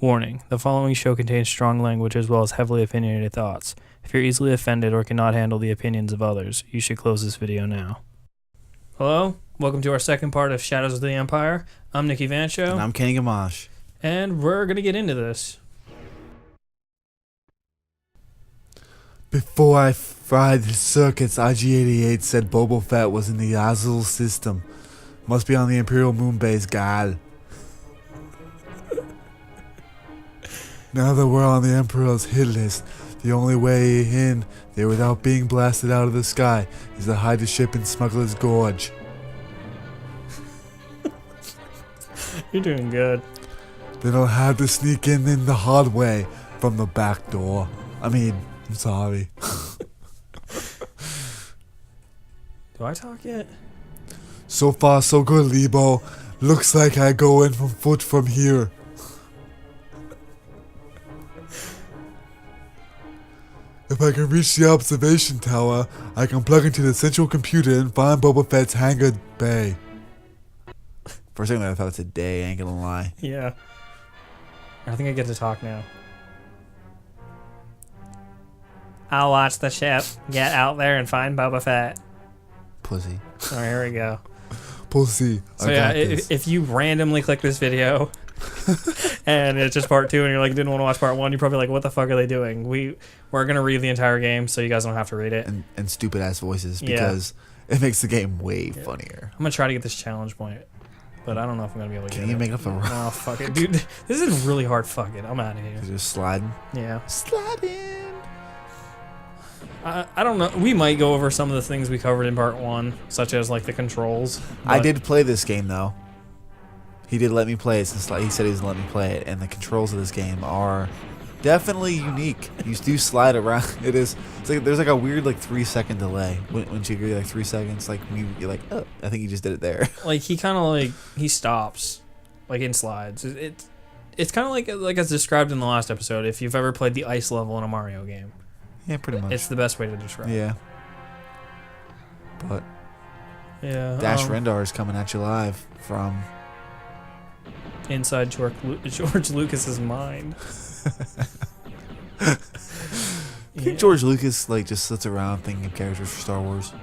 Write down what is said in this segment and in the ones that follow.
Warning, the following show contains strong language as well as heavily opinionated thoughts. If you're easily offended or cannot handle the opinions of others, you should close this video now. Hello, welcome to our second part of Shadows of the Empire. I'm Nick Evancho. And I'm Kenny Gamache. And we're going to get into this. Before I fried the circuits, IG-88 said Boba Fett was in the Azul system. Must be on the Imperial moon base, Gall. Now that we're on the Emperor's hit list, the only way in there without being blasted out of the sky is to hide the ship in Smuggler's Gorge. You're doing good. Then I'll have to sneak in the hard way from the back door. I'm sorry. Do I talk yet? So far, so good, Lebo. Looks like I go in from foot from here. If I can reach the observation tower, I can plug into the central computer and find Boba Fett's hangar bay. For a second I thought it's a day, I ain't gonna lie. Yeah. I think I get to talk now. I'll watch the ship get out there and find Boba Fett. Pussy. Alright, here we go. Pussy. So yeah, if you randomly click this video and it's just part 2 and you're like, didn't want to watch part 1, you're probably like, what the fuck are they doing? We're going to read the entire game so you guys don't have to read it. And stupid ass voices because it makes the game way funnier. I'm going to try to get this challenge point, but I don't know if I'm going to be able to get it. Can you make up the run? Oh, fuck it. Dude, this is really hard. Fuck it. I'm out of here. Just sliding? Yeah. Sliding. I don't know. We might go over some of the things we covered in part 1, such as like the controls. I did play this game though. He did let me play it since he said he was gonna let me play it, and the controls of this game are definitely unique. You do slide around. It's like there's like a weird 3-second delay when you agree 3 seconds. Like you're like, oh, I think you just did it there. Like he kind of he stops, like in slides. It's kind of like as described in the last episode. If you've ever played the ice level in a Mario game. Yeah, pretty much. It's the best way to describe it. Yeah. But yeah, Dash Rendar is coming at you live from inside George Lucas's mind. I think George Lucas just sits around thinking of characters for Star Wars.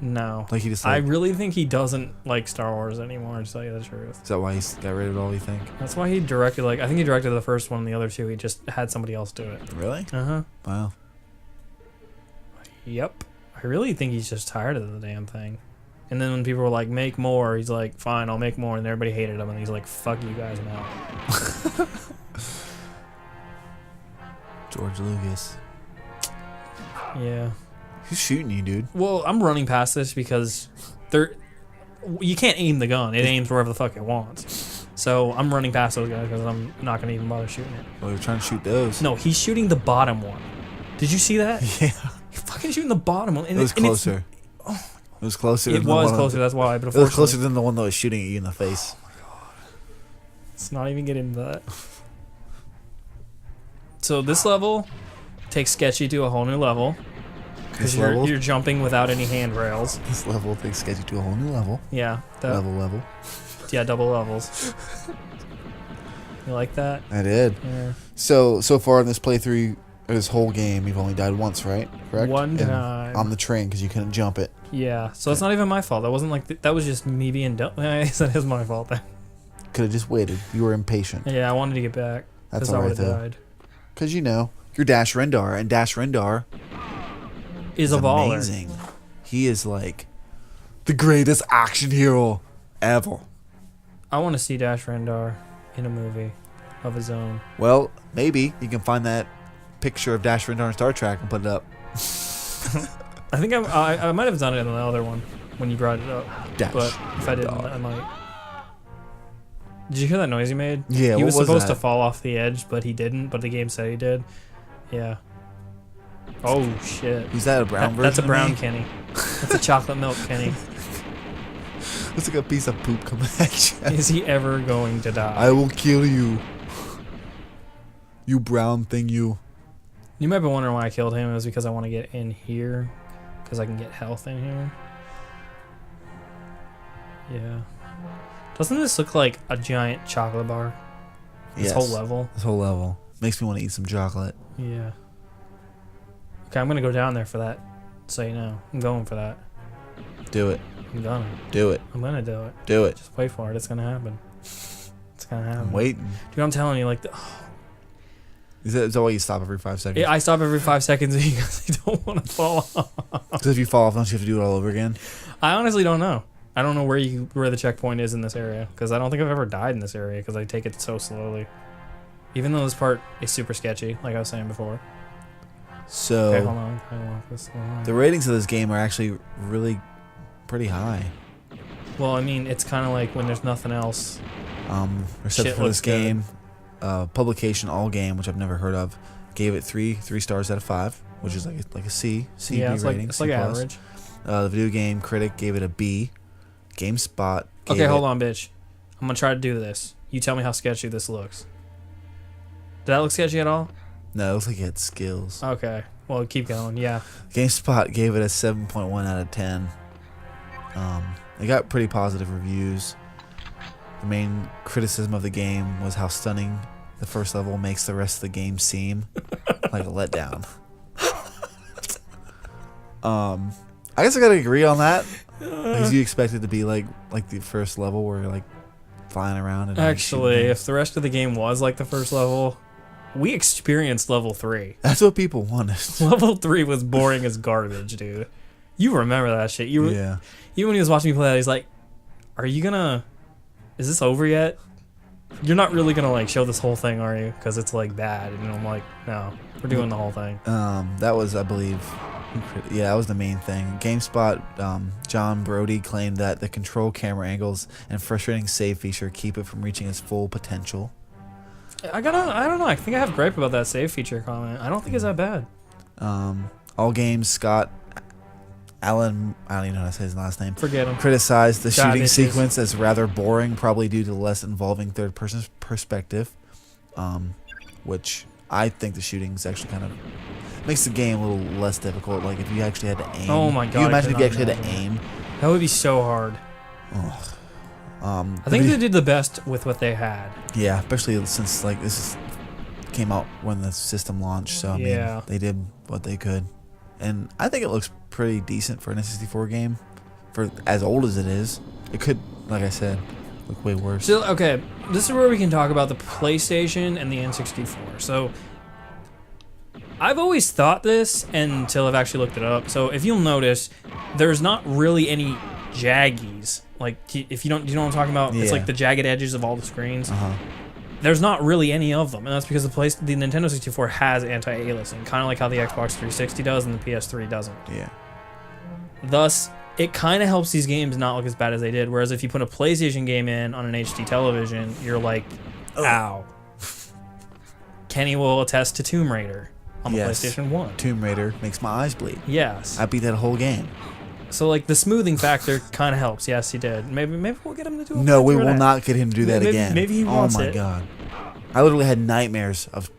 No. He just I really think he doesn't like Star Wars anymore, to tell you the truth. Is that why he got rid of it all, you think? That's why he directed I think he directed the first one and the other 2 he just had somebody else do it. Really? Uh-huh. Wow. Yep. I really think he's just tired of the damn thing. And then when people were like, make more, he's like, fine, I'll make more. And everybody hated him. And he's like, fuck you guys now. George Lucas. Yeah. Who's shooting you, dude? Well, I'm running past this because you can't aim the gun. It aims wherever the fuck it wants. So I'm running past those guys because I'm not going to even bother shooting it. Well, you're trying to shoot those. No, he's shooting the bottom one. Did you see that? Yeah. You're fucking shooting the bottom one. And it was closer. It was closer. It was closer, that's why. But it was closer than the one that was shooting at you in the face. Oh my god. Let's not even get into that. So this level takes Sketchy to a whole new level. Because you're jumping without any handrails. This level takes Sketchy to a whole new level. Yeah. Level. Yeah, double levels. You like that? I did. Yeah. So far in this playthrough, this whole game, you've only died once, right? Correct? One time. On the train, because you couldn't jump it. Yeah. So it's not even my fault. That wasn't that was just me being dumb. That is my fault then. Could have just waited. You were impatient. Yeah, I wanted to get back. That's alright though. Died. Because you're Dash Rendar, and Dash Rendar is a baller. Amazing. He is the greatest action hero ever. I want to see Dash Rendar in a movie of his own. Well, maybe you can find that picture of Dash Rendar in Star Trek and put it up. I think I might have done it in the other one when you brought it up. Dash but if I didn't, I might. Did you hear that noise he made? Yeah, he was supposed to fall off the edge, but he didn't. But the game said he did. Yeah. Oh shit. Is that a brown version? That's a brown Kenny. That's a chocolate milk Kenny. Looks like a piece of poop coming at you. Is he ever going to die? I will kill you. You brown thing, you. You might be wondering why I killed him. It was because I want to get in here. Because I can get health in here. Yeah. Doesn't this look like a giant chocolate bar? This whole level. This whole level makes me want to eat some chocolate. Yeah. Okay, I'm gonna go down there for that. So you know, I'm going for that. Do it. I'm gonna. Do it. I'm gonna do it. Do it. Just wait for it. It's gonna happen. It's gonna happen. I'm waiting. Dude, I'm telling you, like, Is that why you stop every 5 seconds? yeah, I stop every 5 seconds because I don't want to fall off. Because if you fall off, don't you have to do it all over again? I honestly don't know. I don't know where the checkpoint is in this area because I don't think I've ever died in this area because I take it so slowly. Even though this part is super sketchy, like I was saying before. So, okay, hold on. I want this one. The ratings of this game are actually really pretty high. Well, I mean, it's kind of like when there's nothing else. Except Shit for this looks good. game, publication All Game, which I've never heard of, gave it three stars out of 5, which is like a C, B Yeah, it's rating. like average. The Video Game Critic gave it a B. GameSpot gave Okay, hold on, bitch. I'm gonna try to do this. You tell me how sketchy this looks. Did that look sketchy at all? No, it looks like it had skills. Okay. Well, keep going. Yeah. GameSpot gave it a 7.1 out of 10. It got pretty positive reviews. The main criticism of the game was how stunning the first level makes the rest of the game seem like a letdown. I guess I gotta agree on that. Because you expect it to be like the first level where you're like flying around and Actually, if the rest of the game was like the first level, we experienced level 3. that's what people wanted. Level 3 was boring as garbage, dude. You remember that shit. Yeah. Even when he was watching me play that, he's like, "Are you gonna? Is this over yet? You're not really gonna like show this whole thing, are you? Because it's like bad." And I'm like, "No, we're doing the whole thing." That was, I believe, yeah, that was the main thing. GameSpot, John Brody claimed that the control camera angles and frustrating save feature keep it from reaching its full potential. I don't know. I think I have gripe about that save feature comment. I don't think it's that bad. All Games Scott Allen, I don't even know how to say his last name, Forget him. criticized the God, shooting bitches. sequence as rather boring, probably due to the less involving third-person perspective, which I think the shooting is actually kind of makes the game a little less difficult. Like if you actually had to aim. Oh my god! Can you imagine if you I actually could had to not aim? imagine. That would be so hard. Ugh. I think they did the best with what they had. Yeah, especially since like came out when the system launched, so I mean, they did what they could, and I think it looks pretty decent for an N64 game, for as old as it is. It could, like I said, look way worse. So, okay, this is where we can talk about the PlayStation and the N64. So, I've always thought this until I've actually looked it up. So, if you'll notice, there's not really any jaggies. Like, if you know what I'm talking about? It's like the jagged edges of all the screens. There's not really any of them, and that's because the Nintendo 64 has anti-aliasing, kind of like how the Xbox 360 does and the PS3 doesn't. Yeah. Thus, it kind of helps these games not look as bad as they did, whereas if you put a PlayStation game in on an HD television, you're like, ow. Kenny will attest to Tomb Raider on the PlayStation 1. Tomb Raider makes my eyes bleed. Yes. I beat that whole game. So, like, the smoothing factor kind of helps. Yes, he did. Maybe we'll get him to do it. No, we will not get him to do that again. Maybe he wants it. Oh my god. I literally had nightmares of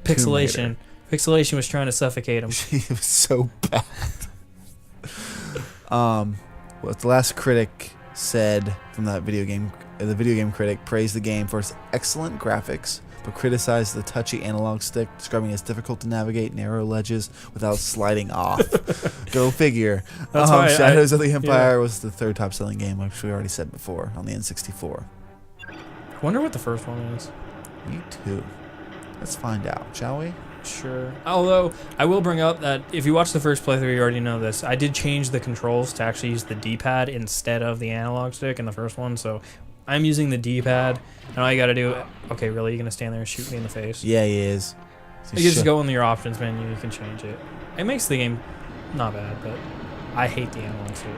Pixelation. Pixelation was trying to suffocate him. It was so bad. What the last critic said from that video game, the video game critic praised the game for its excellent graphics, but criticized the touchy analog stick, describing it as difficult to navigate narrow ledges without sliding off. Go figure. That's why Shadows of the Empire was the third top selling game, which we already said before, on the N64. I wonder what the first one is. Me too. Let's find out, shall we? Sure. Although, I will bring up that if you watch the first playthrough, you already know this. I did change the controls to actually use the D-pad instead of the analog stick in the first one, so I'm using the D-pad, and all you gotta do... Okay, really? You gonna stand there and shoot me in the face? Yeah, he is. You just go in your options menu, you can change it. It makes the game not bad, but I hate the analog stick.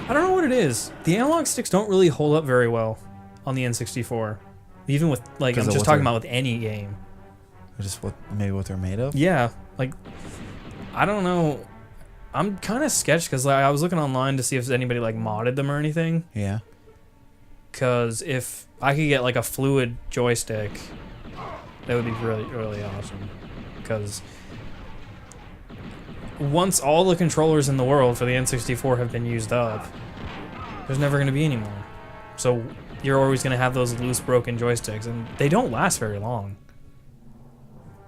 I don't know what it is. The analog sticks don't really hold up very well on the N64. Even with, like, I'm just talking about with any game. Just maybe what they're made of? Yeah, like, I don't know. I'm kind of sketched because like, I was looking online to see if anybody like modded them or anything. Yeah. Because if I could get like a fluid joystick, that would be really, really awesome. Because once all the controllers in the world for the N64 have been used up, there's never going to be any more. So you're always going to have those loose, broken joysticks, and they don't last very long.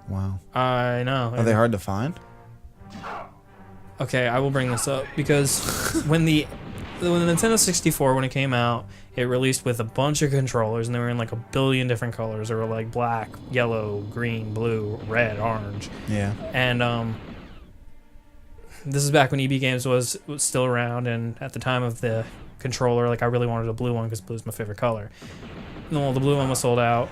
Wow. I know. Are they hard to find? Okay, I will bring this up because when the Nintendo 64, when it came out, it released with a bunch of controllers, and they were in like a billion different colors. They were like black, yellow, green, blue, red, orange. Yeah. And this is back when EB Games was still around, and at the time of the controller, like I really wanted a blue one because blue's my favorite color. No, the blue one was sold out,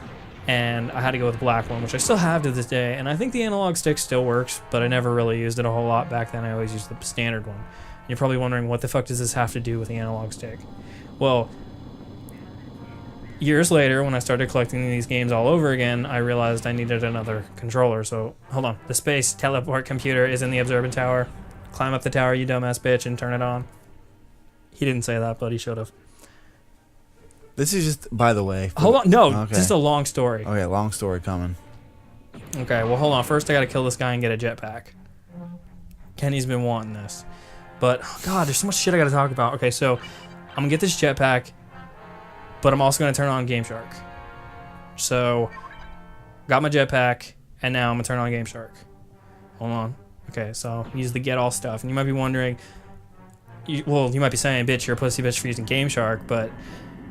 and I had to go with the black one, which I still have to this day. And I think the analog stick still works, but I never really used it a whole lot back then. I always used the standard one. And you're probably wondering, what the fuck does this have to do with the analog stick? Well, years later, when I started collecting these games all over again, I realized I needed another controller. So, hold on. The space teleport computer is in the observant tower. Climb up the tower, you dumbass bitch, and turn it on. He didn't say that, but he should have. This is just, by the way. Hold on. No, okay. just a long story. Okay, long story coming. Okay, well, hold on. First, I gotta kill this guy and get a jetpack. Kenny's been wanting this. But, oh God, there's so much shit I gotta talk about. Okay, so, I'm gonna get this jetpack, but I'm also gonna turn on Game Shark. So, got my jetpack, and now I'm gonna turn on Game Shark. Hold on. Okay, so, use the get all stuff. And you might be wondering, you might be saying, bitch, you're a pussy bitch for using Game Shark, but...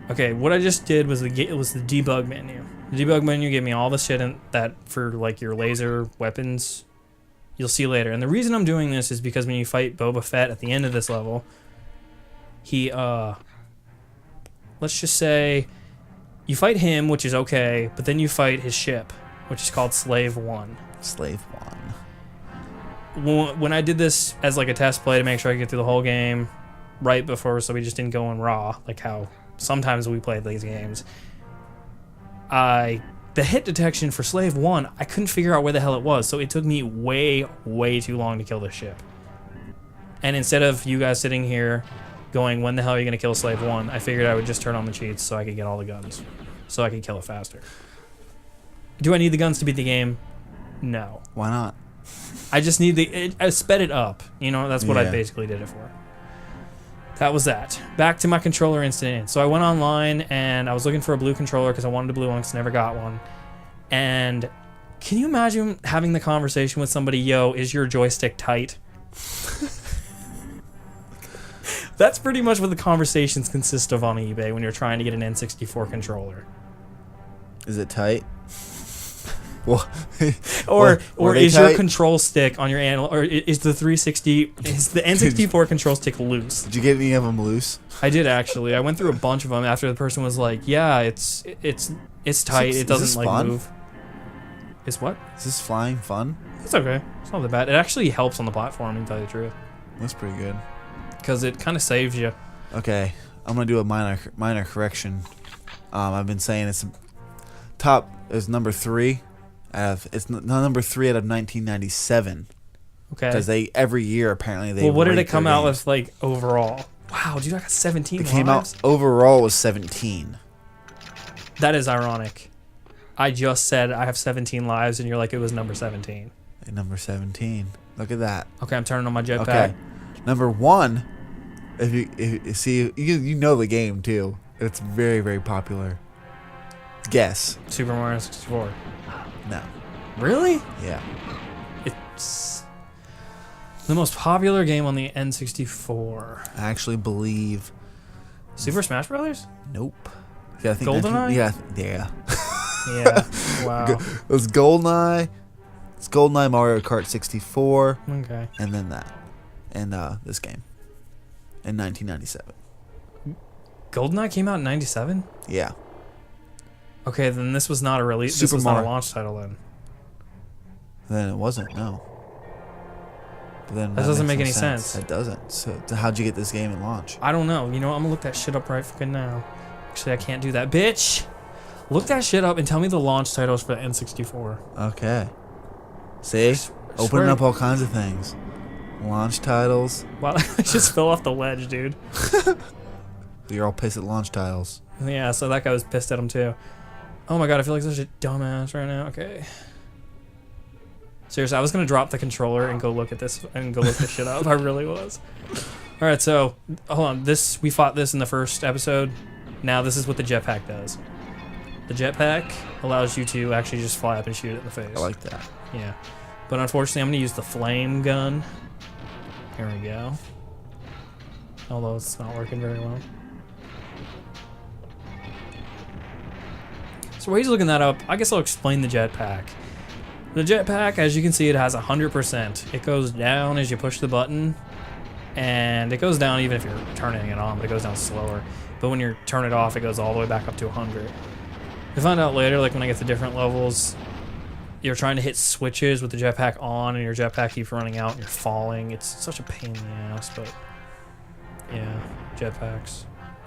Okay, what I just did was the debug menu. The debug menu gave me all the shit in that for like your laser weapons. You'll see later. And the reason I'm doing this is because when you fight Boba Fett at the end of this level, he let's just say you fight him, which is okay, but then you fight his ship, which is called Slave 1. Slave 1. When I did this as like a test play to make sure I could get through the whole game right before, so we just didn't go in raw, like how sometimes we played these games. The hit detection for Slave 1, I couldn't figure out where the hell it was, so it took me way, way too long to kill this ship. And instead of you guys sitting here going, when the hell are you going to kill Slave 1, I figured I would just turn on the cheats so I could get all the guns, so I could kill it faster. Do I need the guns to beat the game? No. Why not? I just need I sped it up. You know, that's what I basically did it for. That was that. Back to my controller incident. So I went online and I was looking for a blue controller because I wanted a blue one because I never got one. And can you imagine having the conversation with somebody, yo, is your joystick tight? That's pretty much what the conversations consist of on eBay when you're trying to get an N64 controller. Is it tight? Well, or is tight? your control stick on your analog, or is the N64 control stick loose? Did you get any of them loose? I did actually. I went through a bunch of them after the person was like, "Yeah, it's tight. It doesn't like fun? move." Is what? Is this flying fun? It's okay. It's not that bad. It actually helps on the platforming, to tell you the truth. That's pretty good. Because it kind of saves you. Okay, I'm gonna do a minor correction. I've been saying it's top is number 3. It's number 3 out of 1997. Okay. Because every year apparently they. Well, what did it come out games. with like overall? Wow, dude, I got 17 It lives. came out overall was 17. That is ironic. I just said I have 17 lives, and you're like, it was number 17. Number 17. Look at that. Okay, I'm turning on my jetpack. Okay. Number 1. If you see, you know the game too. It's very, very popular. Guess. Super Mario 64. No. Really? Yeah. It's the most popular game on the N64. I actually believe. Super Smash Brothers? Nope. Yeah, I think GoldenEye? Yeah. Yeah. Wow. It was GoldenEye. It's GoldenEye, Mario Kart 64, Okay. and then that, and this game, in 1997. GoldenEye came out in 97? Yeah. Okay, then this was not a release. This was not a launch title then. Then it wasn't. No. But then That doesn't makes make no any sense. It doesn't. So how'd you get this game at launch? I don't know. You know what? I'm gonna look that shit up right fucking now. Actually, I can't do that. Bitch! Look that shit up and tell me the launch titles for the N64. Okay. See? Opening up all kinds of things. Launch titles. Wow, I just fell off the ledge, dude. You're all pissed at launch titles. Yeah, so that guy was pissed at him too. Oh my god, I feel like such a dumbass right now. Okay. Seriously, I was gonna drop the controller and go look at this and go look this shit up. I really was. Alright, so hold on. We fought this in the first episode. Now this is what the jetpack does. The jetpack allows you to actually just fly up and shoot it in the face. I like that. Yeah. But unfortunately, I'm going to use the flame gun. Here we go. Although it's not working very well. So while he's looking that up, I guess I'll explain the jetpack. The jetpack, as you can see, it has 100%. It goes down as you push the button, and it goes down even if you're turning it on, but it goes down slower. But when you turn it off, it goes all the way back up to 100. I find out later, like when I get to different levels, you're trying to hit switches with the jetpack on, and your jetpack keeps running out, and you're falling. It's such a pain in the ass, but yeah, jetpacks.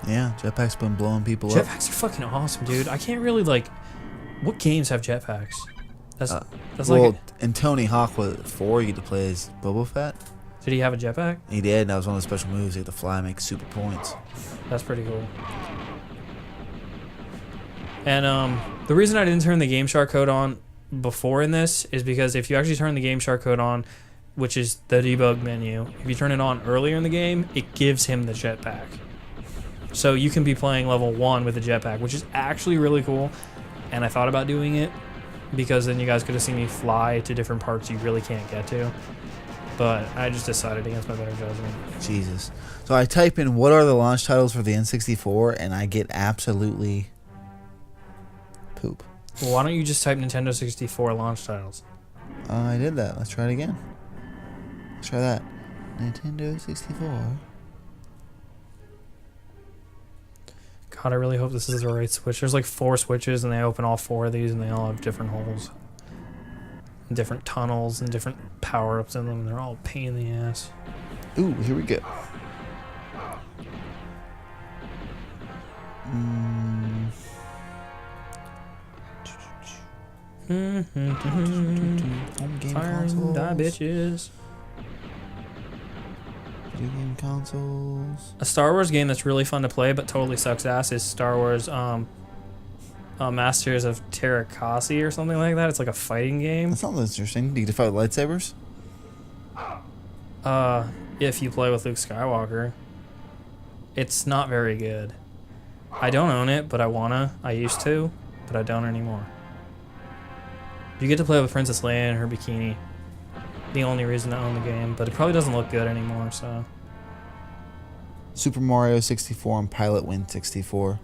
Yeah, jetpacks been blowing people up. Jetpacks are fucking awesome, dude. I can't really, like... What games have jetpacks? That's well, like... in Tony Hawk 4, you get to play as Boba Fett. Did he have a jetpack? He did, and that was one of the special moves. He had to fly and make super points. That's pretty cool. And the reason I didn't turn the Game Shark code on before in this is because if you actually turn the Game Shark code on, which is the debug menu, if you turn it on earlier in the game, it gives him the jetpack. So you can be playing level 1 with the jetpack, which is actually really cool. And I thought about doing it because then you guys could have seen me fly to different parts you really can't get to. But I just decided against my better judgment. Jesus. So I type in what are the launch titles for the N64 and I get absolutely poop. Well, why don't you just type Nintendo 64 launch titles? I did that. Let's try it again. Let's try that. Nintendo 64. God, I really hope this is the right switch. There's like 4 switches and they open all 4 of these and they all have different holes. Different tunnels and different power-ups in them. And they're all a pain in the ass. Ooh, here we go. Home game consoles. Die, bitches. Video game consoles. A Star Wars game that's really fun to play but totally sucks ass is Star Wars Masters of Terrakasi or something like that. It's like a fighting game. That sounds interesting. Do you get to fight with lightsabers? If you play with Luke Skywalker. It's not very good. I don't own it, but I wanna. I used to, but I don't anymore. You get to play with Princess Leia in her bikini. The only reason to own the game, but it probably doesn't look good anymore, so. Super Mario 64 and Pilot Wing 64.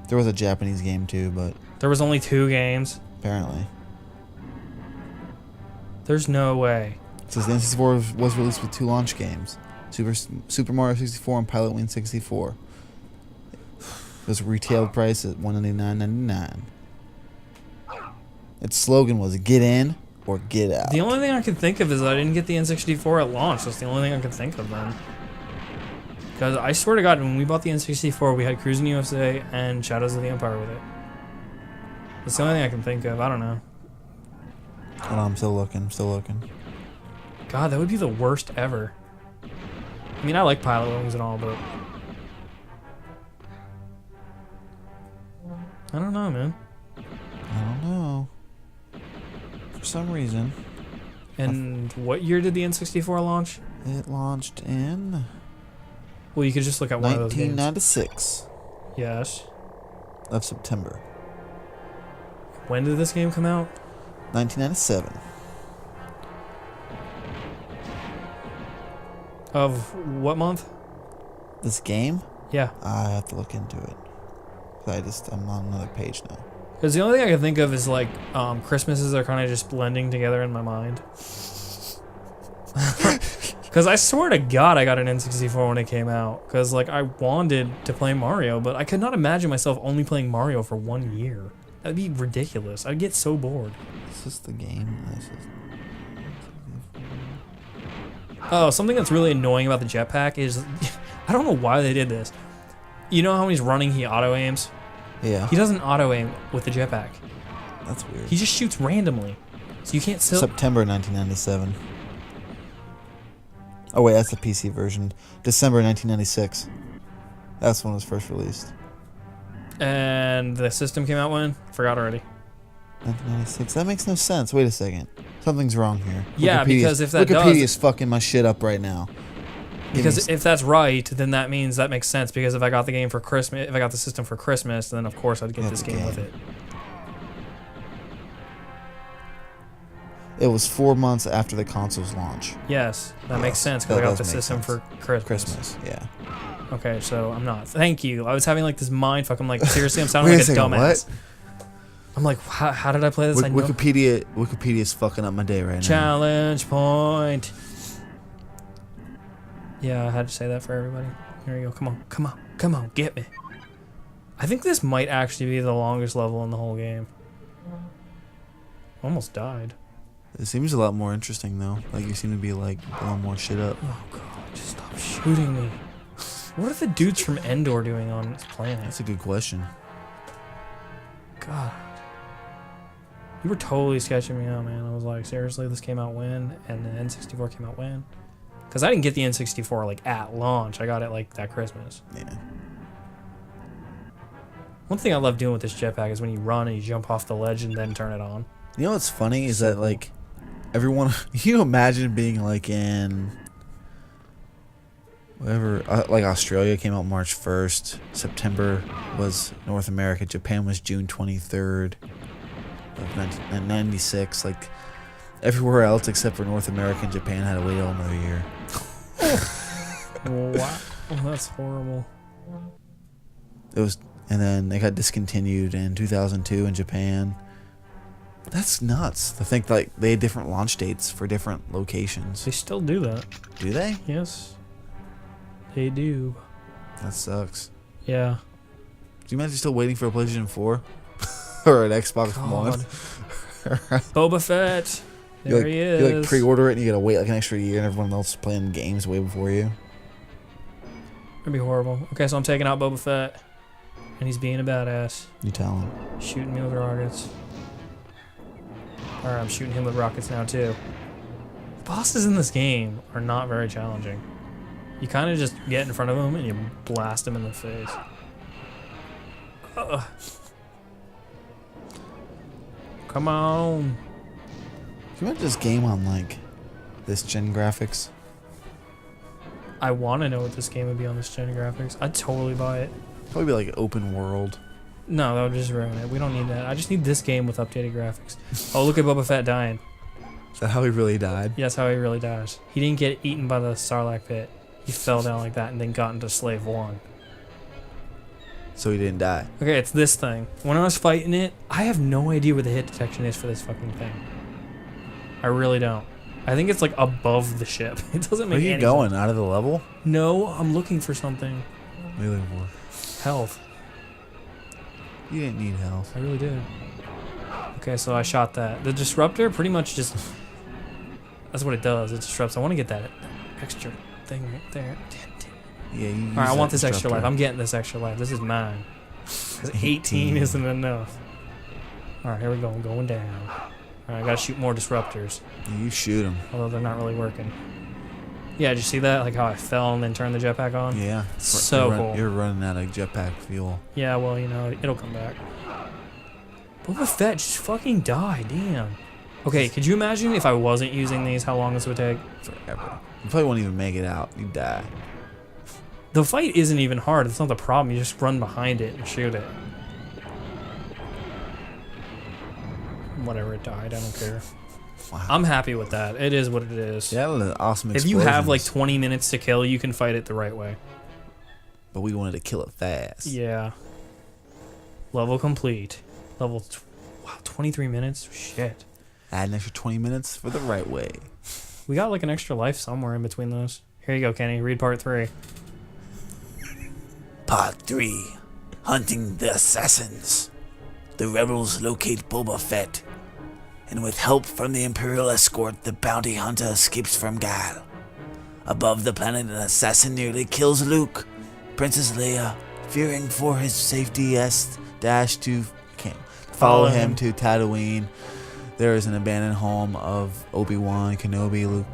There was a Japanese game too, but There was only 2 games. apparently. There's no way. It says the N64 was released with 2 launch games. Super Mario 64 and Pilot Wing 64. It was retailed price at $199.99. Its slogan was "Get in or get out." The only thing I can think of is I didn't get the N64 at launch. That's the only thing I can think of then. Because I swear to God, when we bought the N64, we had Cruising USA and Shadows of the Empire with it. That's the only thing I can think of. I don't know. Hold on, I'm still looking. God, that would be the worst ever. I mean, I like Pilot Wings and all, but... I don't know, man. I don't know. For some reason. And what year did the N64 launch? It launched in Well, you could just look at one of those games. 1996 Yes. of September. When did this game come out? 1997. Of what month? This game? Yeah. I have to look into it. I'm on another page now. Because the only thing I can think of is like Christmases are kind of just blending together in my mind. Because I swear to God I got an N64 when it came out. Because like I wanted to play Mario, but I could not imagine myself only playing Mario for 1 year. That'd be ridiculous. I'd get so bored. Is this the game? Oh, something that's really annoying about the jetpack is... I don't know why they did this. You know how when he's running he auto-aims? Yeah. He doesn't auto-aim with the jetpack. That's weird. He just shoots randomly. So you can't still... September 1997. Oh wait, that's the PC version. December 1996. That's when it was first released. And the system came out when? Forgot already. 1996. That makes no sense. Wait a second. Something's wrong here. Yeah, because if that Wikipedia does... is fucking my shit up right now. Because if that's right, then that means that makes sense. Because if I got the game for Christmas, if I got the system for Christmas, then of course I'd get this game with it. It was 4 months after the console's launch. Yes, that makes sense because I got the system for Christmas, yeah. Okay, so I'm not. Thank you. I was having like this mind fuck. I'm like, seriously, I'm sounding like a dumbass. What? I'm like, how did I play this? Wikipedia's fucking up my day right now. Challenge point. Yeah, I had to say that for everybody. Here we go. Come on, get me. I think this might actually be the longest level in the whole game. Almost died. It seems a lot more interesting though. Like you seem to be like blowing more shit up. Oh god, just stop shooting me. What are the dudes from Endor doing on this planet? That's a good question. God. You were totally sketching me out, man. I was like, seriously, this came out when? And the N64 came out when? Because I didn't get the N64 like at launch. I got it like that Christmas. Yeah. One thing I love doing with this jetpack is when you run and you jump off the ledge and then turn it on. You know what's funny is that like everyone, you imagine being like in whatever, like Australia came out March 1st, September was North America, Japan was June 23rd of 1996. Like everywhere else except for North America and Japan had to wait all another year. Wow, that's horrible. It was, and then they got discontinued in 2002 in Japan. That's nuts to think like they had different launch dates for different locations. They still do that. Do they? Yes, they do. That sucks. Yeah. Do you imagine still waiting for a PlayStation 4 or an Xbox One? Boba Fett. There he is. You like pre-order it and you gotta wait like an extra year, and everyone else is playing games way before you. It'd be horrible. Okay, so I'm taking out Boba Fett, and he's being a badass. You tell him. Shooting me with rockets. Alright, I'm shooting him with rockets now too. Bosses in this game are not very challenging. You kind of just get in front of them and you blast them in the face. Come on. Can you imagine this game on like this gen graphics? I want to know what this game would be on this gen graphics. I'd totally buy it. Probably be like open world. No, that would just ruin it. We don't need that. I just need this game with updated graphics. Oh, look at Boba Fett dying. Is that how he really died? Yeah, that's how he really dies. He didn't get eaten by the Sarlacc pit. He fell down like that and then got into Slave 1. So he didn't die. Okay, it's this thing. When I was fighting it, I have no idea where the hit detection is for this fucking thing. I really don't. I think it's like above the ship. It doesn't make any sense. Where are you going? Out of the level? No, I'm looking for something. What are you looking for? Health. You didn't need health. I really did. Okay, so I shot that. The disruptor pretty much just... That's what it does. It disrupts. I want to get that extra thing right there. Yeah, you Alright, I want this extra life. I'm getting this extra life. This is mine. Because 18 isn't enough. Alright, here we go. I'm going down. Alright, I gotta shoot more disruptors. You shoot them. Although they're not really working. Yeah, did you see that? Like how I fell and then turned the jetpack on? Yeah. So cool. You're running out of jetpack fuel. Yeah, well, you know, it'll come back. Boba Fett just fucking died. Damn. Okay, could you imagine if I wasn't using these, how long this would take? Forever. You probably won't even make it out. You'd die. The fight isn't even hard. It's not the problem. You just run behind it and shoot it. Whatever, it died. I don't care. Wow. I'm happy with that. It is what it is. Yeah, awesome explosions. If you have like 20 minutes to kill, you can fight it the right way. But we wanted to kill it fast. Yeah. Level complete. Wow, 23 minutes? Shit. Add an extra 20 minutes for the right way. We got like an extra life somewhere in between those. Here you go, Kenny. Read part 3. Part 3. Hunting the assassins. The rebels locate Boba Fett, and with help from the Imperial escort, the bounty hunter escapes from Gall. Above the planet, an assassin nearly kills Luke. Princess Leia, fearing for his safety, dash to follow him to Tatooine. There is an abandoned home of Obi-Wan Kenobi. Luke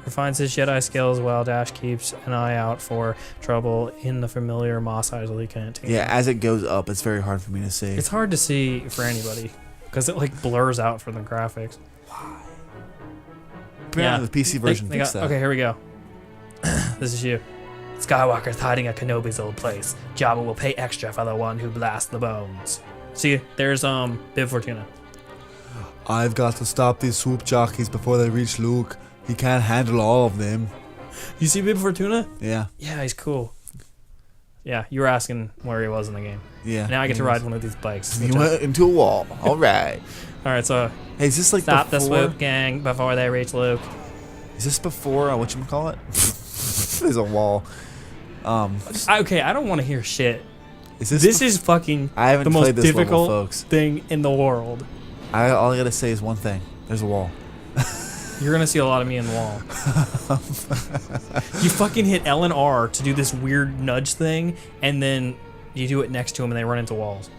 refines his Jedi skills while Dash keeps an eye out for trouble in the familiar Mos Eisley canteen. Yeah, as it goes up, it's very hard for me to see. It's hard to see for anybody because it like blurs out from the graphics. Why? Yeah, the PC version fixed that. Okay, here we go. This is you. Skywalker's hiding at Kenobi's old place. Jabba will pay extra for the one who blasts the bones. See, there's Bib Fortuna. I've got to stop these swoop jockeys before they reach Luke. He can't handle all of them. You see Bib Fortuna? Yeah. Yeah, he's cool. Yeah, you were asking where he was in the game. Yeah. Now I get to ride one of these bikes. He went into a wall. All right. All right, so Hey, is this like stop the before? Swoop gang before they reach Luke. Is this before whatchamacallit? There's a wall. Okay, I don't want to hear shit. This is fucking I haven't the most played this level, difficult folks. thing in the world. All I gotta say is one thing. There's a wall. You're gonna see a lot of me in the wall. You fucking hit L and R to do this weird nudge thing, and then you do it next to them, and they run into walls.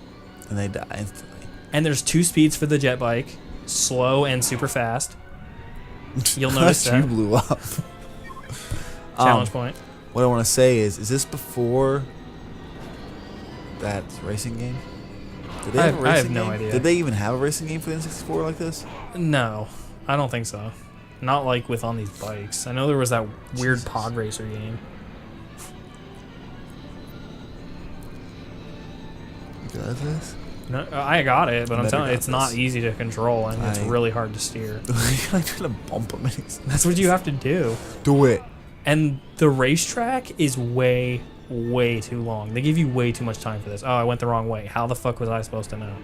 And they die instantly. And there's 2 speeds for the jet bike, slow and super fast. You'll notice You that. blew up. Challenge point. What I want to say is this before that racing game? Did they have a I have racing no game? idea. Did they even have a racing game for the N64 like this? No, I don't think so. Not like with on these bikes. I know there was that weird pod racer game. You got this? No, I got it, but I'm Better telling you, got it's not this. easy to control, and it's I- really hard to steer. You're like trying to bump him. That's what you have to do. Do it. And the racetrack is way, way too long. They give you way too much time for this. Oh, I went the wrong way. How the fuck was I supposed to know?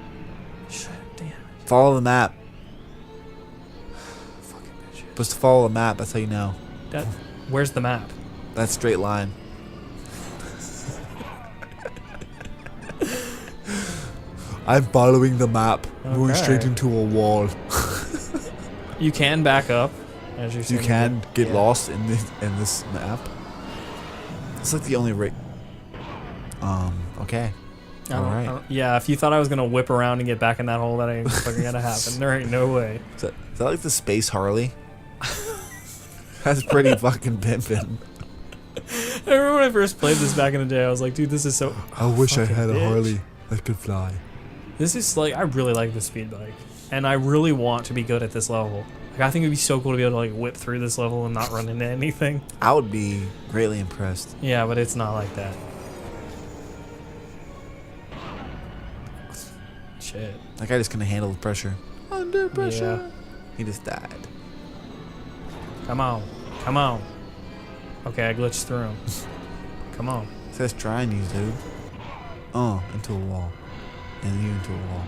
Shit, damn it. Follow the map. Fucking bitch. Supposed to follow the map. That's how you know. Where's the map? That straight line. I'm following the map. Going Okay. straight into a wall. You can back up. As you're You saying. can get Yeah. lost in this map. It's like the only rate. Okay. I don't- Alright. I don't- Yeah, if you thought I was gonna whip around and get back in that hole, that ain't fucking gonna happen. There ain't no way. Is that like the Space Harley? That's pretty fucking pimpin'. I remember when I first played this back in the day, I was like, dude, this is so... I wish I fucking had a bitch. Harley that could fly. This is like, I really like this speed bike. And I really want to be good at this level. Like, I think it'd be so cool to be able to like whip through this level and not run into anything. I would be greatly impressed. Yeah, but it's not like that. Shit. That guy just couldn't handle the pressure. Under pressure. Yeah. He just died. Come on. Come on. Okay, I glitched through him. Come on. It says try and use, dude. Into a wall. And you into a wall.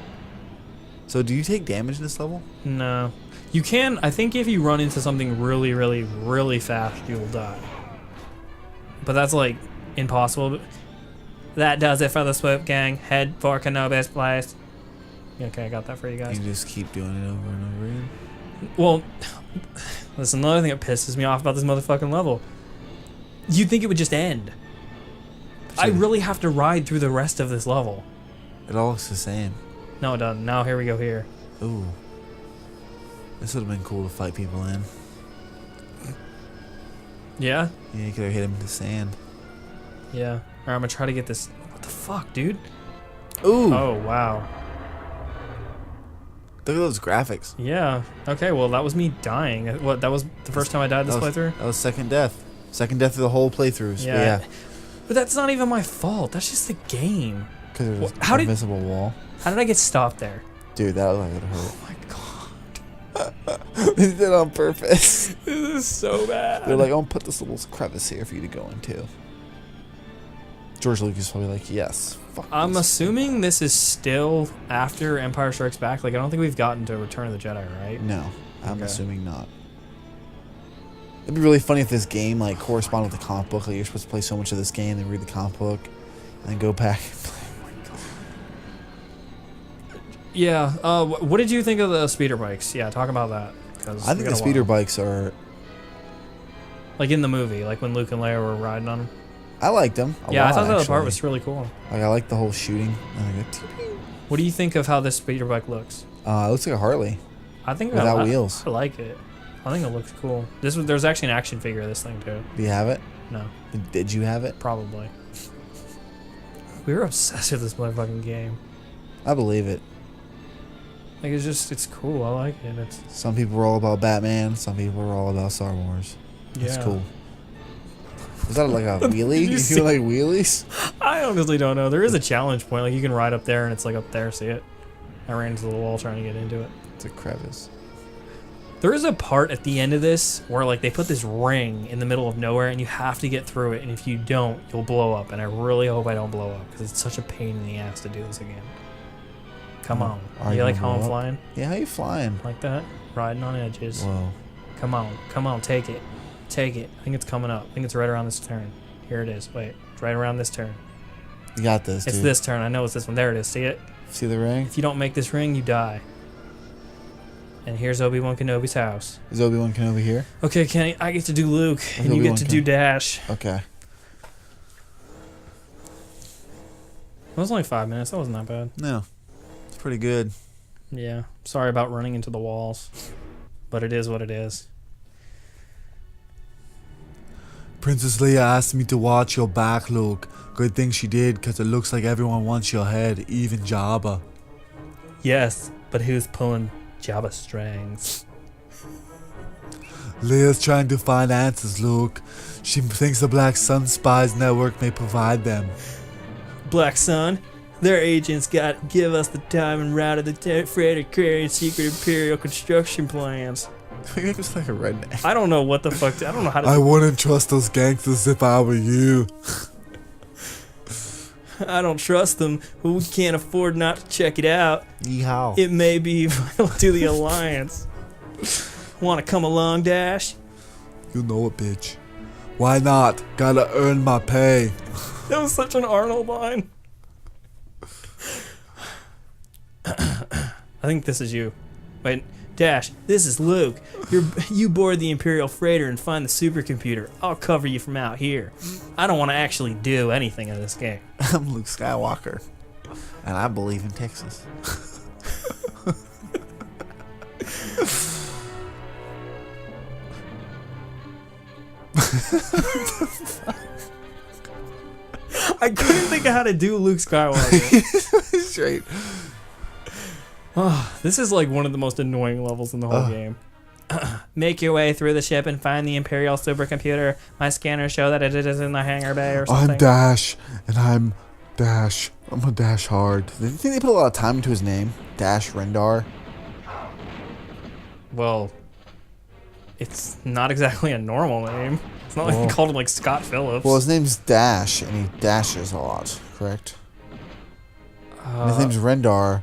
So do you take damage in this level? No. You can, I think if you run into something really, really, really fast, you will die. But that's like impossible. That does it for the Swoop gang. Head for Kenobi's place. Okay, I got that for you guys. You just keep doing it over and over again. Well, that's another thing that pisses me off about this motherfucking level. You'd think it would just end. I really have to ride through the rest of this level. It all looks the same. No, it doesn't. Now here we go here. Ooh. This would have been cool to fight people in. Yeah? Yeah, you could have hit him with the sand. Yeah. Alright, I'm gonna try to get this. What the fuck, dude? Ooh! Oh, wow. Look at those graphics. Yeah. Okay, well, that was me dying. What, that was the first time I died this playthrough? That was second death. Second death of the whole playthroughs. Yeah. But that's not even my fault. That's just the game. Because there's How an did- invisible wall. How did I get stopped there? Dude, that was like it hurt. Oh my god. They did it on purpose. This is so bad. They're like, I'll put this little crevice here for you to go into. George Lucas probably like, yes. Fuck I'm this. assuming this is still after Empire Strikes Back. Like, I don't think we've gotten to Return of the Jedi, right? No, I'm Okay. assuming not. It'd be really funny if this game like corresponded with the comic book. Like you're supposed to play so much of this game, then read the comic book, and then go back and play. Yeah. What did you think of the speeder bikes? Yeah, talk about that. 'Cause I we think got the a speeder while. bikes are. Like in the movie, like when Luke and Leia were riding on them. I liked them. Yeah, I thought that actually. part was really cool. Like I like the whole shooting. And I go, What do you think of how this speeder bike looks? it looks like a Harley I think without I wheels. I like it. I think it looks cool. There's actually an action figure of this thing too. Do you have it? No, Did you have it? probably. We were obsessed with this motherfucking game. I believe it. Like it's cool. I like it. It's Some people were all about Batman. Some people were all about Star Wars. That's yeah. cool. Is that like a wheelie? You feel like wheelies? I honestly don't know. There is a challenge point. Like you can ride up there and it's like up there. See it? I ran into the wall trying to get into it. It's a crevice. There is a part at the end of this where like they put this ring in the middle of nowhere and you have to get through it, and if you don't, you'll blow up. And I really hope I don't blow up because it's such a pain in the ass to do this again. Come on. Are You like gonna how I'm blow up? flying? Yeah, how you flying? Like that? Riding on edges. Whoa. Come on. Come on. Take it. Take it. I think it's coming up. I think it's right around this turn. Here it is. Wait. It's right around this turn. You got this, dude. It's this turn. I know it's this one. There it is. See it? See the ring? If you don't make this ring, you die. And here's Obi-Wan Kenobi's house. Is Obi-Wan Kenobi here? Okay, Kenny, I get to do Luke, and you Obi-Wan get to do Dash. Okay. It was only 5 minutes. That wasn't that bad. No. It's pretty good. Yeah. Sorry about running into the walls. But it is what it is. Princess Leia asked me to watch your back, Luke. Good thing she did, because it looks like everyone wants your head, even Jabba. Yes, but who's pulling Jabba strings? Leia's trying to find answers, Luke. She thinks the Black Sun Spies Network may provide them. Black Sun? Their agents got to give us the time and route of the freighter carrying secret Imperial construction plans. He was like a redneck. I don't know what the fuck. I don't know how to. I wouldn't trust those gangsters if I were you. I don't trust them, but we can't afford not to check it out. Yeehaw. It may be vital to the Alliance. Want to come along, Dash? You know it, bitch. Why not? Gotta earn my pay. That was such an Arnold line. I think this is you. Wait, Dash, this is Luke. You board the Imperial freighter and find the supercomputer. I'll cover you from out here. I don't want to actually do anything in this game. I'm Luke Skywalker. And I believe in Texas. I couldn't think of how to do Luke Skywalker. Straight. Oh, this is like one of the most annoying levels in the whole game. Make your way through the ship and find the Imperial supercomputer. My scanners show that it is in the hangar bay or something. I'm Dash, and I'm Dash. I'm gonna dash hard. Do you think they put a lot of time into his name? Dash Rendar? Well, it's not exactly a normal name. It's not like they called him like Scott Phillips. Well, his name's Dash, and he dashes a lot, correct? And his name's Rendar.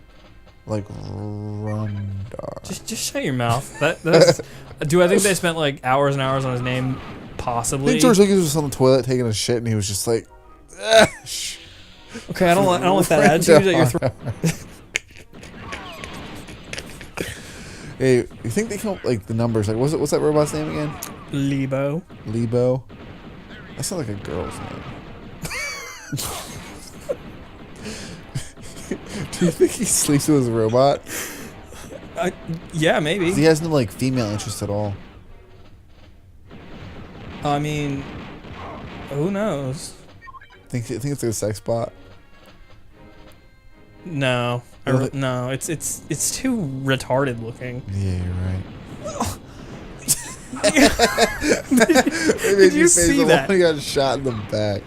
Like Rendar. Just shut your mouth. That's. Do I think they spent like hours and hours on his name? I Possibly. think George Lucas was on the toilet taking a shit, and he was just like, okay, I don't like that attitude that you're throwing. Hey, you think they come up, like the numbers? Like, what's that robot's name again? Lebo. Lebo. That sounds like a girl's name. Do you think he sleeps with his robot? Yeah, maybe. He has no like female interest at all. I mean, who knows? Think it's like a sex bot. No, no. It's too retarded looking. Yeah, you're right. Did you see that? He got shot in the back.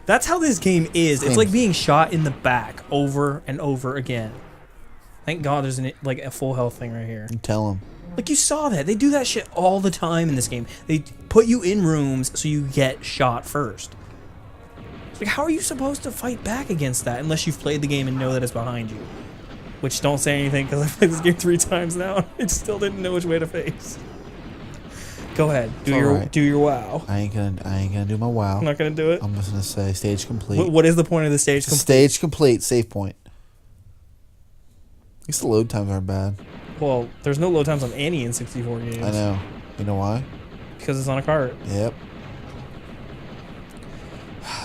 That's how this game is. It's like being shot in the back over and over again. Thank God there's like a full health thing right here. You tell him. Like you saw that. They do that shit all the time in this game. They put you in rooms so you get shot first. Like how are you supposed to fight back against that unless you've played the game and know that it's behind you? Which don't say anything because I've played this game 3 times now. I still didn't know which way to face. Go ahead. Do your wow. I ain't gonna do my wow. I'm not gonna do it. I'm just gonna say stage complete. What is the point of the stage complete? Stage complete. Save point. At least the load times aren't bad. Well, there's no load times on any N64 games. I know. You know why? Because it's on a cart. Yep.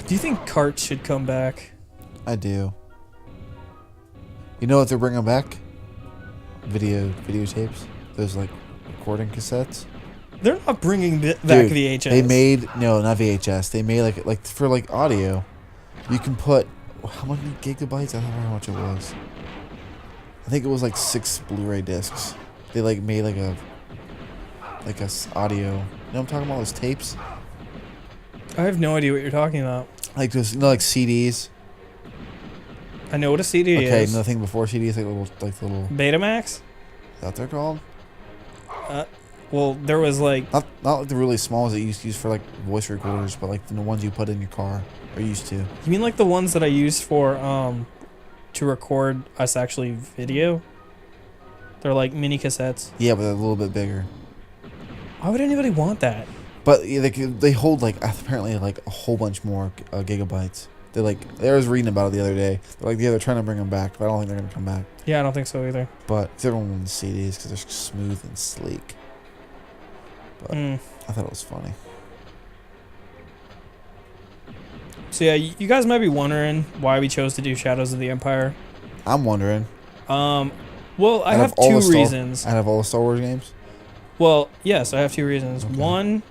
Do you think carts should come back? I do. You know what they're bringing back? Videotapes. Those like recording cassettes. They're not bringing back VHS. They made not VHS. They made like for like audio. You can put how many gigabytes? I don't know how much it was. I think it was like 6 Blu-ray discs. They like made like a audio. You know what I'm talking about? Those tapes. I have no idea what you're talking about. Like those, like CDs. I know what a CD is. Okay, nothing before CDs, like little. Betamax? Is that what they're called? Well, there was like... Not like the really small ones that you used to use for like voice recorders, but like the ones you put in your car or used to. You mean like the ones that I used for to record us actually video? They're like mini cassettes. Yeah, but they're a little bit bigger. Why would anybody want that? But yeah, they hold like apparently like a whole bunch more gigabytes. They're like, I was reading about it the other day. They're like, yeah, they're trying to bring them back, but I don't think they're gonna come back. Yeah, I don't think so either. But everyone wants CDs because they're smooth and sleek. But I thought it was funny. So yeah, you guys might be wondering why we chose to do Shadows of the Empire. I'm wondering. Well, I have two reasons. Out of all the Star Wars games? Well, yes, I have two reasons. Okay. One,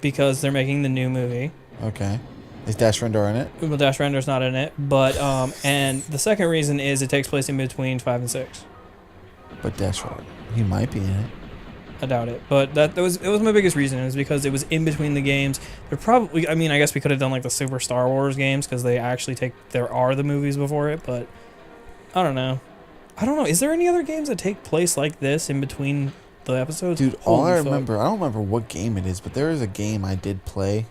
because they're making the new movie. Okay. Is Dash Rendar in it? Well, Dash Rendar's not in it, but and the second reason is it takes place in between 5 and 6. But Dash Rendar, he might be in it. I doubt it, but it was my biggest reason is because it was in between the games. They're probably, I mean, I guess we could have done like the Super Star Wars games because they actually there are the movies before it, but I don't know. Is there any other games that take place like this in between the episodes? Dude, all I remember, I don't remember what game it is, but there is a game I did play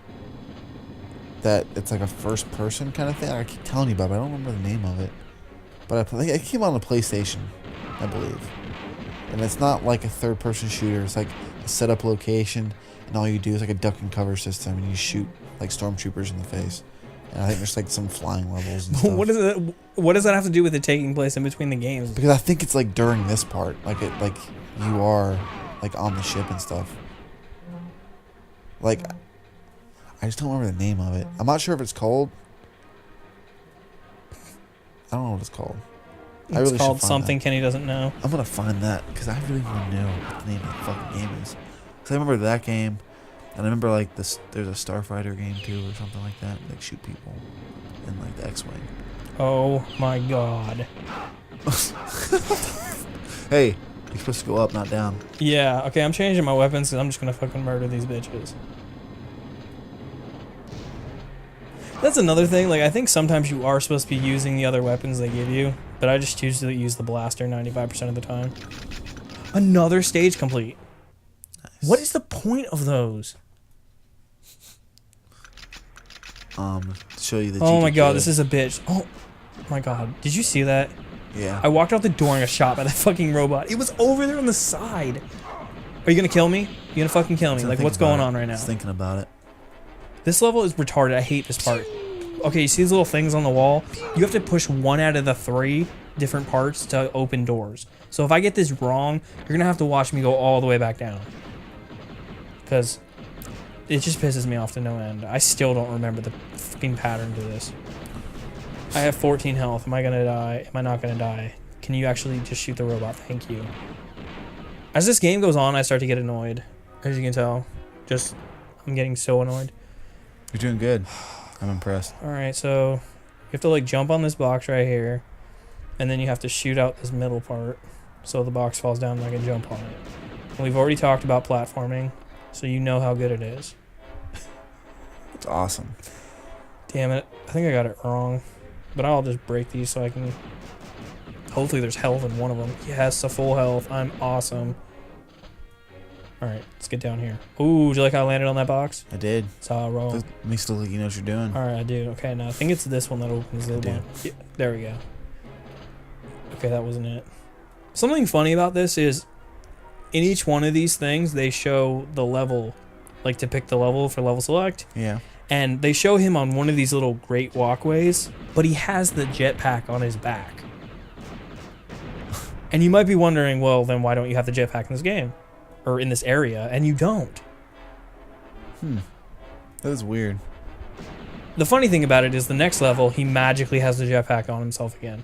that it's like a first person kind of thing. I keep telling you about it, but I don't remember the name of it. But it came on the PlayStation, I believe. And it's not like a third person shooter. It's like a setup location, and all you do is like a duck and cover system, and you shoot like stormtroopers in the face. And I think there's like some flying levels and stuff. What does that have to do with it taking place in between the games? Because I think it's like during this part, like you are like on the ship and stuff. Like, I just don't remember the name of it. I'm not sure if it's called. I don't know what it's called. It's called something Kenny doesn't know. I'm gonna find that because I really want to know what the name of the fucking game is. Because I remember that game, and I remember like this. There's a Starfighter game too, or something like that. Like shoot people in like the X-wing. Oh my god. Hey, you're supposed to go up, not down. Yeah. Okay, I'm changing my weapons because I'm just gonna fucking murder these bitches. That's another thing. Like, I think sometimes you are supposed to be using the other weapons they give you, but I just choose to use the blaster 95% of the time. Another stage complete. Nice. What is the point of those? To show you the. Oh my god, this is a bitch. Oh my god, did you see that? Yeah. I walked out the door and got shot by that fucking robot. It was over there on the side. Are you gonna kill me? You gonna fucking kill me? Like, what's going on right now? I was thinking about it. This level is retarded. I hate this part. Okay, you see these little things on the wall? You have to push one out of the 3 different parts to open doors. So if I get this wrong, you're going to have to watch me go all the way back down. Because it just pisses me off to no end. I still don't remember the fucking pattern to this. I have 14 health. Am I going to die? Am I not going to die? Can you actually just shoot the robot? Thank you. As this game goes on, I start to get annoyed. As you can tell. I'm getting so annoyed. You're doing good. I'm impressed. Alright, so you have to like jump on this box right here, and then you have to shoot out this middle part so the box falls down and I can jump on it. And we've already talked about platforming, so you know how good it is. It's awesome. Damn it. I think I got it wrong. But I'll just break these so I can... Hopefully there's health in one of them. Yes, a full health. I'm awesome. Alright, let's get down here. Ooh, do you like how I landed on that box? I did. That's how I roll. That makes it look like you know what you're doing. Alright, I do. Okay, now I think it's this one that opens the one. Yeah, there we go. Okay, that wasn't it. Something funny about this is in each one of these things, they show the level, like to pick the level for level select. Yeah. And they show him on one of these little great walkways, but he has the jetpack on his back. And you might be wondering, well, then why don't you have the jetpack in this game? Or in this area, and you don't. That is weird. The funny thing about it is the next level, he magically has the jetpack on himself again.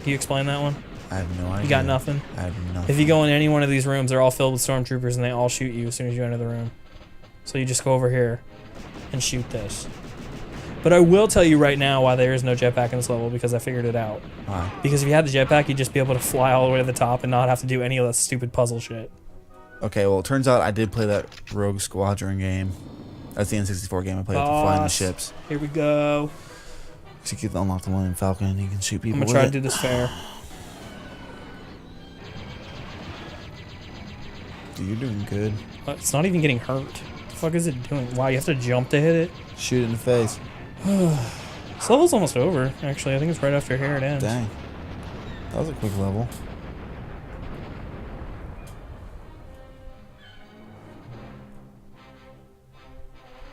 Can you explain that one? I have no idea. You got nothing? I have nothing. If you go in any one of these rooms, they're all filled with stormtroopers, and they all shoot you as soon as you enter the room. So you just go over here and shoot this. But I will tell you right now why there is no jetpack in this level, because I figured it out. Why? Because if you had the jetpack, you'd just be able to fly all the way to the top and not have to do any of that stupid puzzle shit. Okay, well, it turns out I did play that Rogue Squadron game. That's the N64 game I played for flying the ships. Here we go. So you can unlock the Millennium Falcon and you can shoot people I'm with gonna try it. to do this fair. Dude, you're doing good. It's not even getting hurt. What the fuck is it doing? Wow, you have to jump to hit it? Shoot it in the face. This level's almost over, actually. I think it's right after here it ends. Dang. That was a quick level.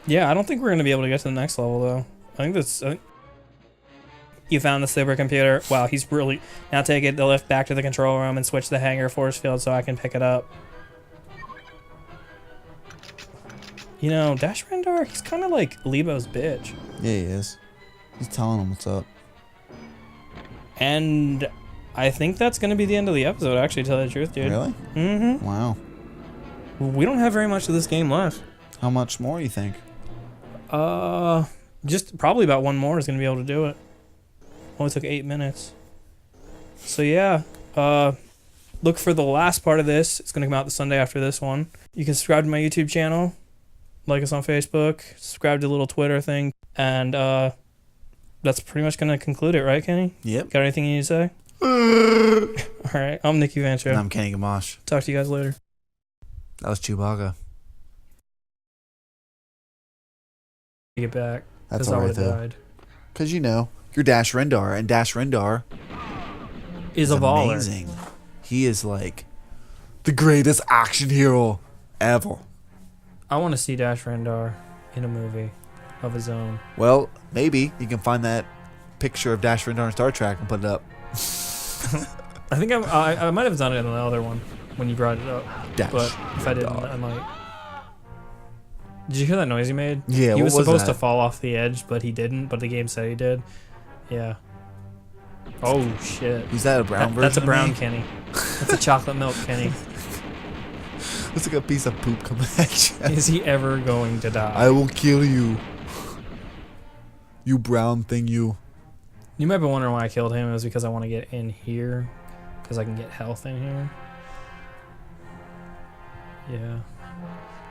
Yeah, I don't think we're going to be able to get to the next level, though. I think you found the supercomputer. Wow, he's really... Now take it, the lift back to the control room and switch the hangar force field so I can pick it up. You know, Dash Rendar, he's kind of like Lebo's bitch. Yeah, he is. He's telling him what's up. And I think that's going to be the end of the episode, actually, to tell the truth, dude. Really? Mm-hmm. Wow. We don't have very much of this game left. How much more you think? Just probably about one more is going to be able to do it. Only took 8 minutes. So yeah, look for the last part of this. It's going to come out the Sunday after this one. You can subscribe to my YouTube channel, like us on Facebook, subscribe to the little Twitter thing, and that's pretty much going to conclude it, right, Kenny? Yep. Got anything you need to say? All right, I'm Nick Evancho. And I'm Kenny Gamache. Talk to you guys later. That was Chewbacca. Get back. That's I alright, would've though. died. Because, you know, you're Dash Rendar, and Dash Rendar Is a baller. amazing. He is, like, the greatest action hero ever. I want to see Dash Rendar in a movie of his own. Well, maybe you can find that picture of Dash Rendar in Star Trek and put it up. I think I might have done it in the other one when you brought it up. Dash But if I didn't, Rendar. I might. Did you hear that noise he made? Yeah, He what was was supposed that? to fall off the edge, but he didn't. But the game said he did. Yeah. Oh shit. Is that a brown version? That's a of brown me? Kenny. That's a chocolate milk Kenny. Looks like a piece of poop coming at you. Is he ever going to die? I will kill you. You brown thing, you. You might be wondering why I killed him. It was because I want to get in here, because I can get health in here. Yeah.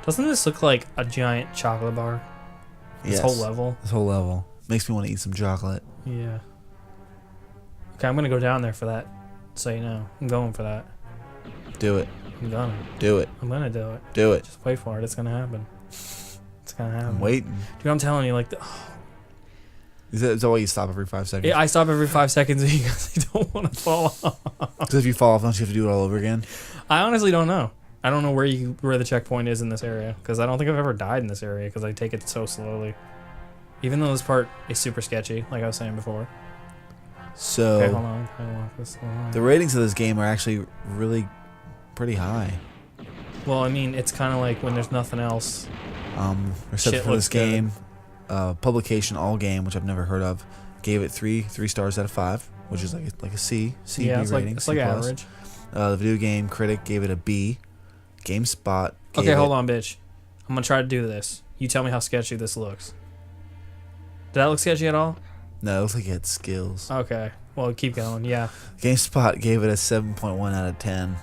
Doesn't this look like a giant chocolate bar? This Yes. whole level? This whole level. Makes me want to eat some chocolate. Yeah. Okay, I'm gonna go down there for that. So you know, I'm going for that. Do it. I'm gonna. Do it. I'm gonna do it. Do it. Just wait for it. It's gonna happen. It's gonna happen. I'm waiting. Dude, I'm telling you, like, Is that why you stop every 5 seconds? I stop every 5 seconds because I don't want to fall off. Because if you fall off, don't you have to do it all over again? I honestly don't know. I don't know where the checkpoint is in this area because I don't think I've ever died in this area because I take it so slowly. Even though this part is super sketchy, like I was saying before. So, Okay, hold on. I want this one. the ratings of this game are actually really pretty high. Well, I mean, it's kind of like when there's nothing else. Except Shit for looks this game, publication All Game, which I've never heard of, gave it three stars out of 5, which is like a C, B Yeah, it's rating. like C+. average. The video game critic gave it a B. GameSpot gave Okay, hold it- on, bitch. I'm gonna try to do this. You tell me how sketchy this looks. Did that look sketchy at all? No, it looks like it had skills. Okay. Well, keep going. Yeah. GameSpot gave it a 7.1 out of 10.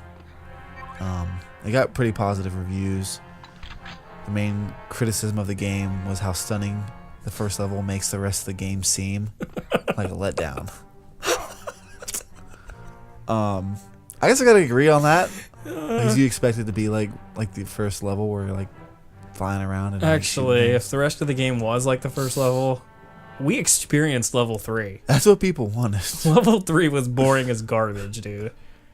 It got pretty positive reviews. The main criticism of the game was how stunning the first level makes the rest of the game seem like a letdown. I guess I gotta agree on that. Because you expect it to be like the first level where you're like flying around and Actually, shooting. if the rest of the game was like the first level, we experienced level 3. That's what people wanted. Level 3 was boring as garbage, dude.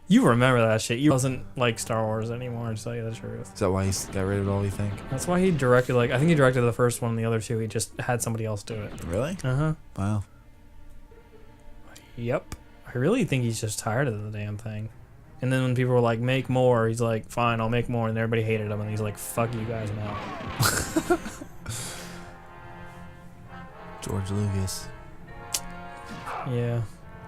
You remember that shit. You wasn't like Star Wars anymore, to tell you the truth. Is that why he got rid of it all, you think? That's why he directed, I think he directed the first one and the other two. He just had somebody else do it. Really? Uh-huh. Wow. Yep. I really think he's just tired of the damn thing. And then when people were like, make more, he's like, fine, I'll make more. And everybody hated him. And he's like, fuck you guys now. George Lucas. Yeah.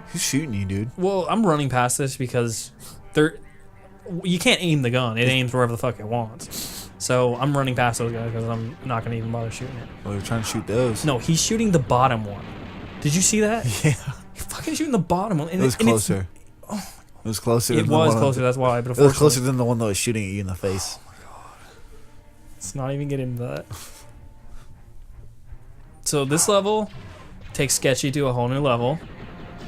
Who's shooting you, dude? Well, I'm running past this because you can't aim the gun. It aims wherever the fuck it wants. So I'm running past those guys because I'm not going to even bother shooting it. Oh, you're trying to shoot those. No, he's shooting the bottom one. Did you see that? Yeah. He's fucking shooting the bottom one. And It was closer. Oh, It was closer. it than the was one closer, that's why. But It was closer unfortunately, than the one that was shooting at you in the face. oh Let's not even get into that. So this level takes Sketchy to a whole new level.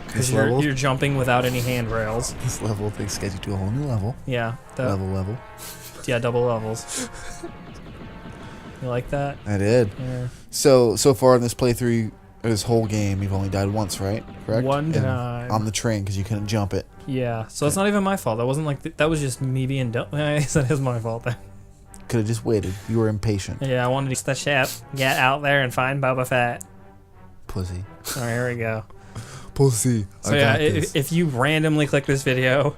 Because you're jumping without any handrails. This level takes Sketchy to a whole new level. Yeah. Level. Yeah, double levels. You like that? I did. Yeah. So far in this playthrough, this whole game, you've only died once, right? Correct? One time. On the train, because you couldn't jump it. Yeah. So it's not even my fault. That wasn't like... that was just me being dumb. I guess that is my fault then. Could have just waited. You were impatient. Yeah, I wanted to use the ship, get out there and find Boba Fett. Pussy. Alright, here we go. Pussy. So yeah, if you randomly click this video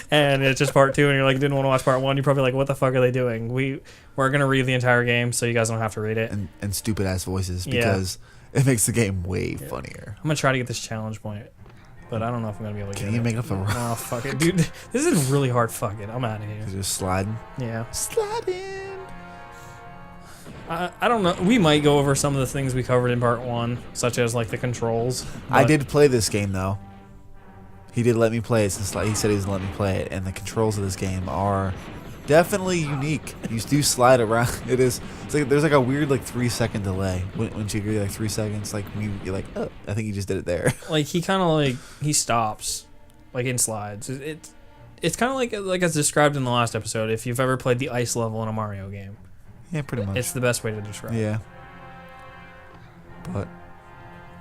and it's just part 2 and you're like, didn't want to watch part 1, you're probably like, what the fuck are they doing? We're going to read the entire game so you guys don't have to read it. And stupid ass voices, because it makes the game way funnier. I'm going to try to get this challenge point, but I don't know if I'm going to be able to get it. Can you make up a run? Oh, fuck it. Dude, this is really hard. Fuck it. I'm out of here. You're just sliding? Yeah. Sliding. I don't know. We might go over some of the things we covered in part 1, such as like the controls. I did play this game though. He did let me play it since he said he was gonna let me play it, and the controls of this game are definitely unique. You do slide around. It's like there's like a weird like 3-second delay. Wouldn't you agree? Like 3 seconds. Like when you're like, oh, I think you just did it there. Like he kind of like he stops, like in slides. It's kind of like as described in the last episode. If you've ever played the ice level in a Mario game. Yeah, pretty much. It's the best way to describe it. Yeah. But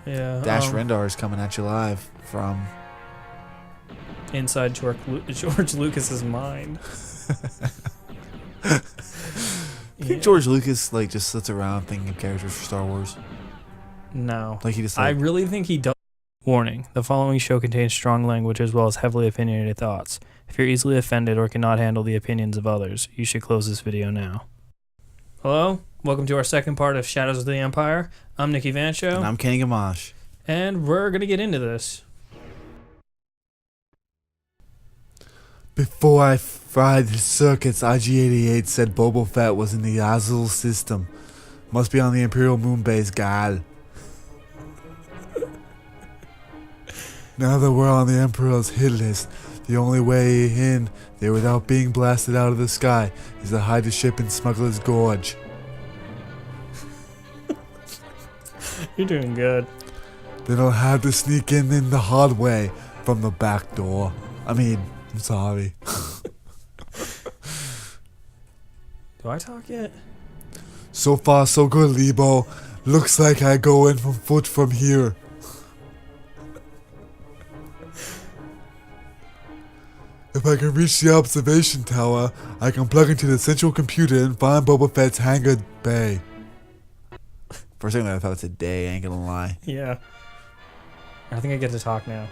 yeah, Dash Rendar is coming at you live from inside George Lucas's mind. I think George Lucas like just sits around thinking of characters for Star Wars. No. Like he just I really think he does. Warning, the following show contains strong language as well as heavily opinionated thoughts. If you're easily offended or cannot handle the opinions of others, you should close this video now. Hello, welcome to our second part of Shadows of the Empire. I'm Nick Evancho. And I'm Kenny Gamache. And we're going to get into this. Before I fried the circuits, IG-88 said Boba Fett was in the Azul system. Must be on the Imperial moon base, Gall. Now that we're on the Emperor's hit list, the only way in there without being blasted out of the sky is to hide the ship in Smuggler's Gorge. You're doing good. Then I'll have to sneak in the hard way from the back door. I'm sorry. Do I talk yet? So far so good, Lebo. Looks like I go in from foot from here. If I can reach the observation tower, I can plug into the central computer and find Boba Fett's hangar bay. For a second I thought it said day, I ain't gonna lie. Yeah. I think I get to talk now.